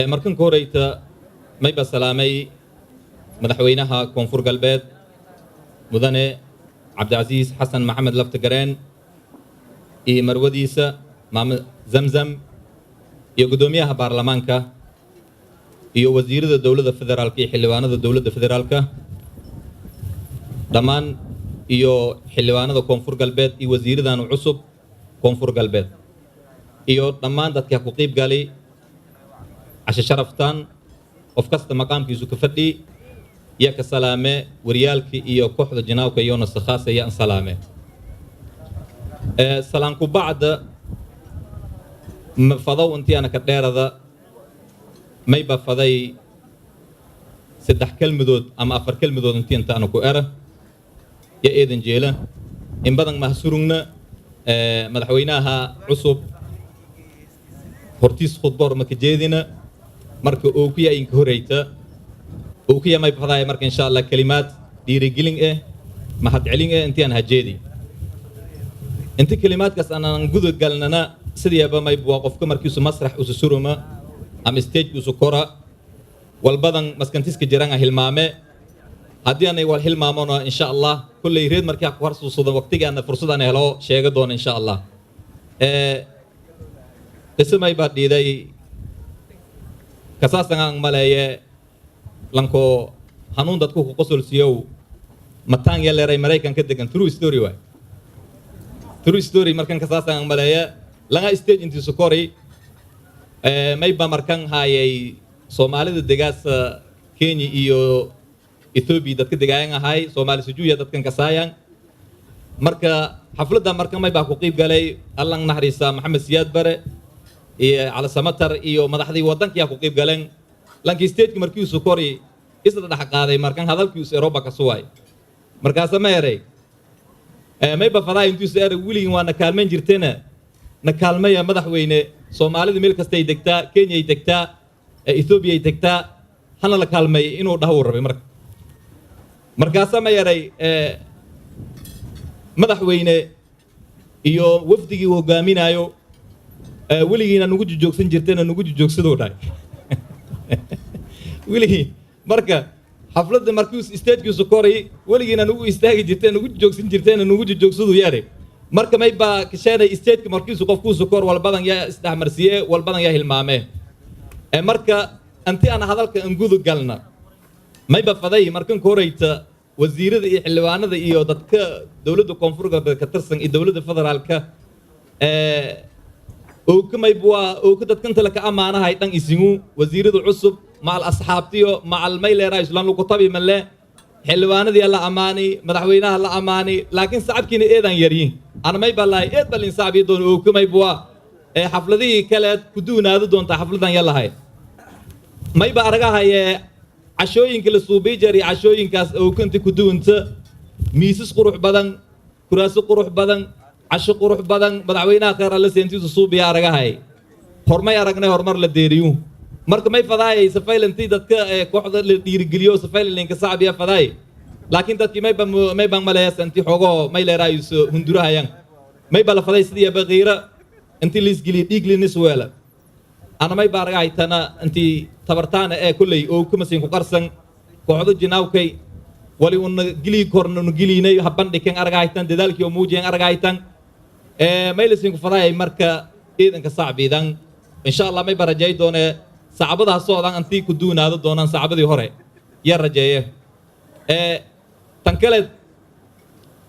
markan kooreyta may ba salaamay madaxweynaha koonfur galbeed mudane Abdiaziiz Xasan Maxamed Laftagateen iyo marwadiisa maama Zamzam iyo gudoomiyaha baarlamaanka iyo wasiirada dawladda federaalka iyo xildhibaanada dawladda federaalka dhamaan iyo xildhibaanada koonfur galbeed iyo wasiiradan cusub koonfur galbeed iyo dhammaan dadka ku qeybgalay casho sharaftan qof kasta maqaamkiisu ka fadhi ya ka salaame wariyaalkii iyo kooxda Jinaawkey iyo nasakhaasa ya salaame salaanku bacda mafadaw intii ana ka dheerada may ba faday saddex kelmadood ama afar kelmadood intii inta ana ku era ya eedan jeela in badan mahsurugna madaxweynaha cusub hortiis khudbar ma ka jeedina marka uu ku yahay in horeyta uu ku yahay may faday marka insha Allah kalimaad dhiirigelin mahad celin intii aan hajeedi inta kalimaadkaas aan gudo galnana sidiiba may buu qofka markiisu masrax u suruma ama stage u kora walbadan maskantiska jiraan hilmaame haddii aanay wal hilmaamona insha Allah kulli reed markii ku harsuusado waqtiga aan fursad aan helo sheega doon insha Allah ismay ba dhiiday kasaasan aan maleeye lanko hanuun dadku ku qosol siyow mataan yaleeray Mareykanka degan true story way true story markan kasaasan aan maleeye laga stage intii sokori may ba markan hayay Soomaalida degaas Kenya iyo Ethiopia dadka degaayeen ahay Soomaali sujuuya dadkan kasaayaan marka xafladda markan may ba ku qeybgalay Allah naxariisa Maxamed Siyaad Bare iyo ala samatar iyo madaxdii wadanka ku qeybgaleen lankii stage markii uu sokori isla dhax qaaday markan hadalkiisu Europa ka suway markaas ma yaray may ba fadaa intuu soo wiliin waana kaalmeyn jirteena na kaalmeeya madaxweyne Soomaalida meel kasta ay degtaa Kenya ay degtaa Ethiopia ay degtaa hana la kaalmeey inuu dhaw rabay markaas ma yaray madaxweyne iyo wafdigii hogaaminayo wiligiina nugu joogsan jirteena nugu joogsadoo dhaay wiligi marka xafladda markii stage-kiisu koray wiligiina nugu istaagi jirteen nugu joogsan jirteena nugu joogsadoo yaare marka may ba kasheenay stage markiisu qofku kor walbadan ya isdhamarsiye walbadan ya hilmaame marka anti ana hadalka aan gudu galna may ba faday markan kooreyta wasiirada iyo xildhibaanada iyo dadka dawladda koonfur galbeed ka tirsan iyo dawladda federaalka oo kamay bua oo ka dadkan tala ka amaanahay dhan isigu wasiirada cusub maal asxaabtiyo maal mayleera islaan lagu tabi malle xildhibaanadii la amaani madaxweynaha la amaani laakiin sacabkiina eedan yariin ana may balay eed balin saabi doon oo kamay bua xafladii kale ku duunaado doonta xafladan yalahay may ba aragahay cashooyinka la suubay jari cashooyinkaas oo kunti ku duunta miisas qurux badan kuraas qurux badan casho qurux badan madaxweynaha khayr alla seentiisu suubiya aragahay hormay aragnay hormar la deeriyo marka may fadaay safaylantii dadka kooxda la dhiirigeliyo safaylanka saabiya fadaay laakiin dadkii may baan maleeyantii xogo may leeraayiso hundurahayaan may bala faday sidii baqiira intii liisgili dhiiglinis weela ana may baaragahay tana intii tabartaana kullay oo kuma siin ku qarsan kooxda Jinaawkey wali un gili korna gilinay haban dhikan aragaytan dadaalkii oo muujiyeen aragaytan may la siin ku faday marka ciidanka saabiidan insha Allah may barajay doone saacadaha soodan antii ku duunaado doonaan saacadii hore ya rajeeye tan kale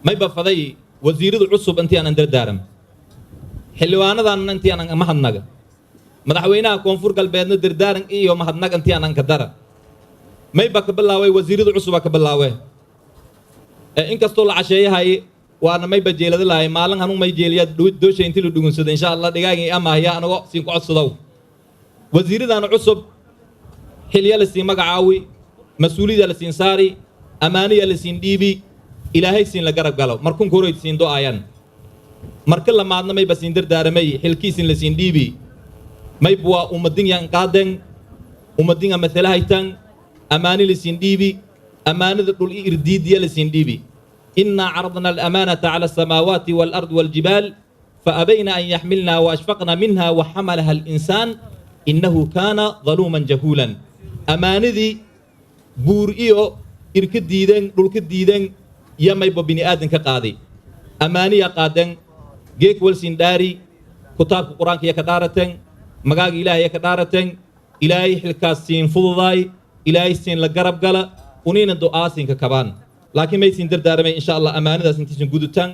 may ba faday wasiiradu cusub intii aan dardaaram xildhibaanadan intii aan mahadnaga madaxweynaha koonfur galbeedna dardaaran iyo mahadnag intii aan ka dara may ba ka bilaaway wasiiradu cusub ka bilaaway inkastoo la casheeyahay waana may ba jeelada lahay maalin hanuu may jeeliya dooshay intii la dhugunsado insha Allah dhigaagii ama ya anago siin ku codsado wasiiradan cusub xilliya la siin magacaawi mas'uuliyada la siin saari amaaniya la siin dhiibi ilaahay siin la garab galo markun koorey siin do'ayan marka la maadna may ba siin dardaaramay xilkiisin la siin dhiibi may bua ummadin yan qaaden ummadin mathalahaytan amaani la siin dhiibi amaanada dhul irdiidiya la siin dhiibi inna aradna al-amanata 'ala as-samawati wal-ardi wal-jibal fa abayna an yahmilna wa ashfaqna minha wa hamalaha al-insan إنه كان ظلوما جهولا أمانة دي بور إيو إركد ديدن رولكد ديدن يما يبو بني آدم كقاضي أمانية قادن جيك والسين داري كتاب القرآن كي يكدارتن مقاق إلهي يكدارتن إلهي حلكاسين فضضاي إلهي سين لقرب قلا ونين الدعاء سين ككبان لكن ما يسين در دارمي إن شاء الله أمانة دا سنتيسين قدو تن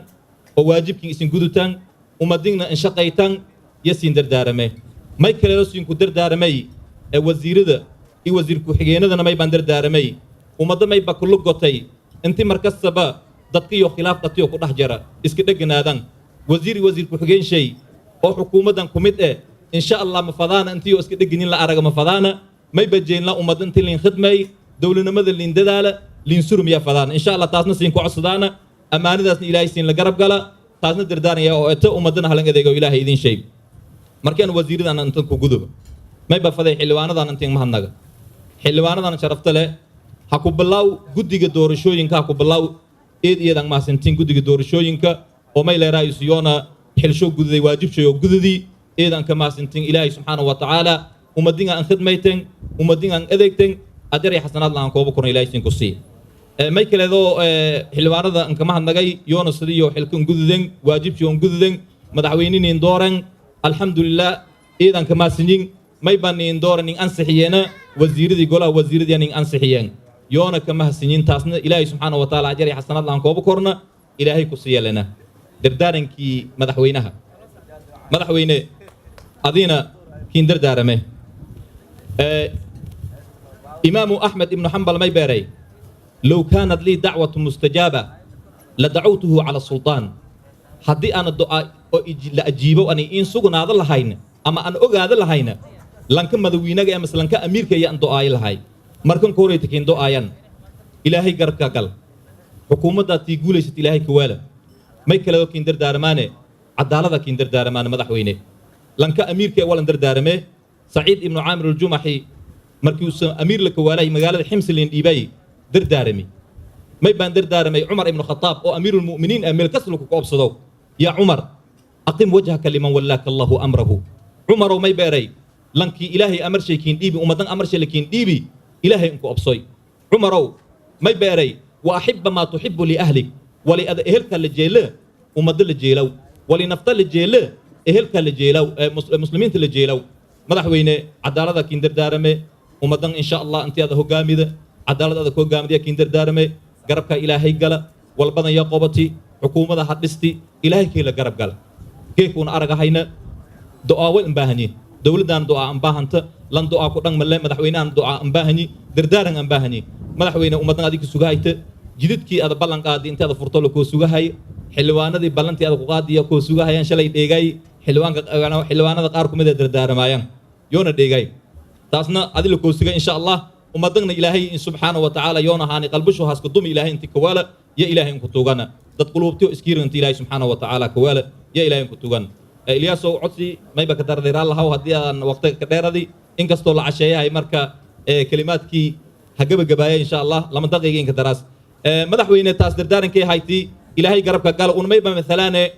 وواجب كي يسين قدو تن ومديننا إن شقي تن يسين در دارمي ما يكلا سين كدر دارمي وزير دا وزير كحيينا دا ما يبان در دارمي ومدى ما يبا كلو قطي انت مركز سبا دقيو خلاف دقيو كده جرا اسكدق نادن وزير كحيين شيء او حكومة دان كوميت ان شاء الله مفضانا انتيو اسكدق نين لا ارغ مفضانا ما يبجين لا امد انت لين خدمي دولنا مدى لين دداله لين سرم يا فضان ان شاء الله تاسنا سين كو عصدانا امانه داس الهي سين لا غرب غلا تاسنا دردان يا او اتا امدنا هلن اديغو الهي idin sheeg markaan wasiiradan inta ku gudub may ba faday xilwaanadan inta mahadnaga xilwaanadan sharafta leh ha ku bilaw gudiga doorashooyinka ha ku bilaw eedadan ma santin gudiga doorashooyinka oo may leeyahay siyona xilsho gudiday waajibshay gudidi eedan ka ma santin ilaahi subhanahu wa ta'ala umadinga an khidmayteen umadinga an adeegteen أجري حسنات لان كوبا كورن إلهي سين كوسي ما يكلدو حلوانة ذا إنك ما هنجاي يونس ديو حلكون جذدين واجب يوم جذدين مدعوينين يندورن الحمد لله إذا إنك ما سنين ما يبان يندورن إن أنصحينا وزير دي قولا وزير دي إن أنصحيان يونا كما سنين تاسنا إلهي سبحانه وتعالى أجري حسنات لان كوبا كورن إلهي كوسي لنا دردارن كي مدحوينها مدحوينه أدينا كين دردارمه إمام أحمد بن حنبل ما يباري لو كانت لي دعوة مستجابة لدعوته على السلطان حدي أنا الدعاء لأجيبه أني إن سجنا هذا لهين أما أنا أجا هذا لهين لانكم مدوينا جاء مثلا كأمير كي أن دعاء لهاي مركم كوري تكين دعاء إلهي قرب كقل حكومة ذاتي يقول إيش إلهي كوالا ما يكلوا كيندر دارمانه عدالة كيندر دارمانه مدحوينه لانك أمير كي أولا در دارمه سعيد بن عامر الجمحي مركوس أمير لك ولاي مقالة حمص اللي إيباي در دارمي ما يبان در دارمي عمر بن الخطاب أو أمير المؤمنين أمير كسلك كوب صدو يا عمر أقم وجهك لمن ولاك الله أمره عمر وما يباري لنك إلهي أمر شيء كين ديبي ومدن أمر شيء لكين ديبي إلهي إنكو أبصي عمر ما يباري وأحب ما تحب لأهلك ولأهلك الجيلة ومدل الجيلو ولنفتل الجيلة أهلك الجيلو مسلمين الجيلو مدحوينه عدالة كين در دارمي ومدن إن شاء الله أنت هذا هو جامدة عدالة هذا هو جامدة كين در دارمي قربك إلهي قلا والبدن يا قبتي حكومة حدستي إلهي كيلا قرب قلا كيكون أرجع هينا دعاء وإنباهني دولة دان دعاء إنباهنت لن دعاء كرنا ملأ مدحوينا دعاء إنباهني دردارن إنباهني مدحوينا ومدن هذيك سجايت جديد كي هذا بلن قاعد أنت هذا فرطلو كو سجاهي حلوانة دي بلنتي هذا قاعد يا كو سجاهي إن شاء الله يدعي حلوان هذا قاركم إذا دردار مايان يونا دعي تاسنا أدلو كو سجا إن شاء الله ومدن إلهي إن سبحانه وتعالى يونا هاني قلبشو هاسكدوم إلهي أنت كوالا يا إلهي إنك توجانا دت قلوبتيو إسكير أنت إلهي سبحانه وتعالى كوالا يا إلهي إنك توجانا إلياسو عطسي ما يبقى كتر دير الله هو هدي وقت كتير دي إنك استول عشية هاي مركا كلمات كي هجب جباية إن شاء الله لما دقيقين كدراس مدحوين تاس دردارن كي هايتي إلهي قرب قال ون ما يبقى مثلاً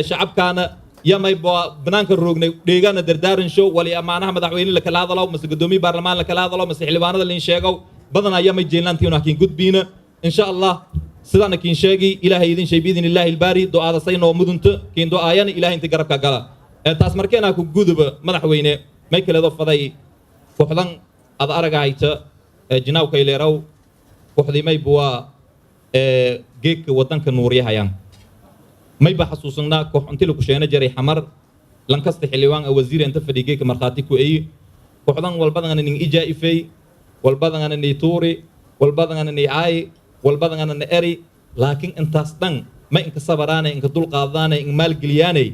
شعب كان يا ما يبقى بنانك الروجن ديجانا دردارن شو ولي أمانها مدحوين لك هذا لو مس قدومي برلمان لك هذا لو مس حلوان اللي نشيقوا بدنا أيام الجيلان تيونا كين قد بينا إن شاء الله سدانا كين شيقي إلهي يدين شيء بإذن الله الباري دعاء صينا ومدنت كين دعاء يعني إلهي أنت قرب قال تاس مركنا كو جذب مدحوينه ما يكل هذا فضاي وحدان هذا أرجع هيتا جناوكي ليرو وحدي ما يبوا جيك وطنك النورية هيان ما يبقى حسوسنا كوح أنت لو كشينا جري حمر لنكست حلوان وزير أنت في جيك مرخاتك وأي وحدان والبدن أن إيجا إفي والبدن أن نيتوري والبدن أن نيعاي والبدن أن نأري لكن أنت أصلاً ما إنك صبرانة إنك دول قاضانة إنك مال جلياني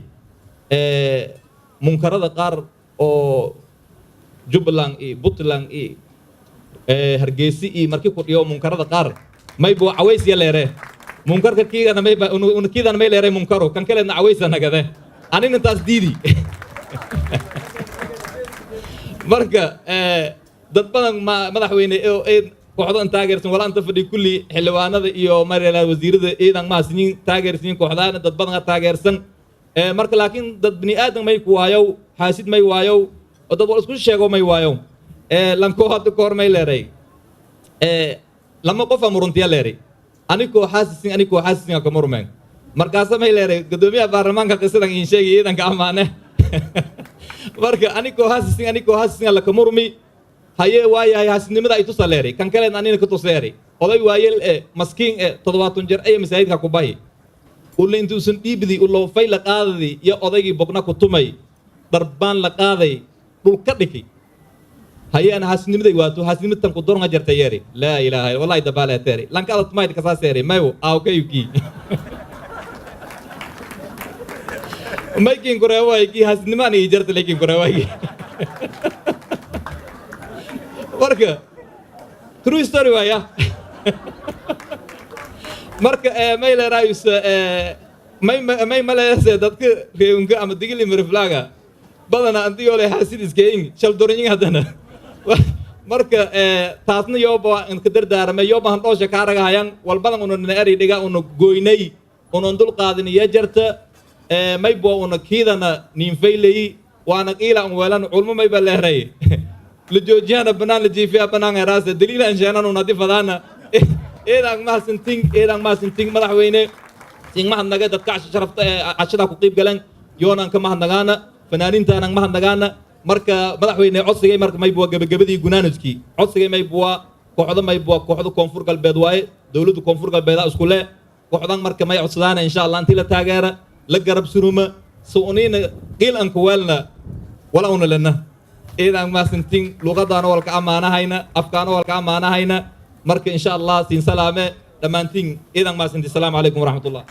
منكرات قار أو جبلان إيه بطلان إيه هرجيسي إيه مركب يوم منكرات قار ما يبغى عويس يلره منكر كذي أنا ما يبغى كذا أنا ما يلره منكره كان كلنا عويس أنا كذا أنا نتاس ديدي مركا دتبنا ما دحويني إيه كوحدان تاجرسن ولا أنت في كل حلوانة إيو مريلا وزير إيه دان ما سنين تاجرسن كوحدان دتبنا تاجرسن marka laakiin dad bini aadam may ku waayo xaasid may waayo ودد والاسكو شيغو ماي وايو لانكو هاد كور ماي ليري لما قف مرنتيا ليري انيكو حاسسين كمرمن markaas ma leeyahay gudoomiyaha baarlamaanka qisadan in sheegay iidanka amaane marka aniko haasin la kamurmi haye waayay haasnimada ay tusaleeray kan kale anina ka tuseeray oday waayel maskiin 70 jeer ay masaajidka ku bahi ul intuusan dhiibdi ul loo fayl qaadadi iyo odaygii bogna ku tumay darbaan la qaaday dhul ka dhiki haye ana haasnimaday waato haasnimatan ku doorna jirtay yeeri la ilaaha illa wallahi dabaala teeri lanka aad mayd ka saaseeray mayo awkayki making koreaway ki hasnimani jarta lekin koreaway marka true story waya marka may la raayus may malayse dadka reewnka ama digili mirflaga badana antiyo le hasid iskeeying shal dorin hadana marka taasna yoba in ka dardaarmay yoba han doosha ka aragayaan walbadan uu neeri dhiga uu gooynay uu dul qaadin iyo jarta may boo una kiidana ninfaylay waana qiila aan weelan culmo may baleeray la joojiyana banaan la jiifiya banaan raas daliil aan jeenan una difadana eedaan ma sinting madaxweyne sing ma hanaga dadka sharafta ashada ku qeyb galan yoonan ka mahnagaana fanaaniinta aan mahnagaana marka madaxweyne codsigay marka may boo gabagabadii gunaanadkii codsigay may boo kooxda koonfur galbeed waaye dawladda koonfur galbeed isku leh kooxdan marka may codsadaan insha Allah intii la taageera la garab suruma suunina qil an kuwalna wala una lana eedaan ma sintin luqadana walka amaanahayna afkaana walka amaanahayna marka insha Allah sin salaame dhamaantiin eedaan ma sintin salaamu alaykum wa rahmatullah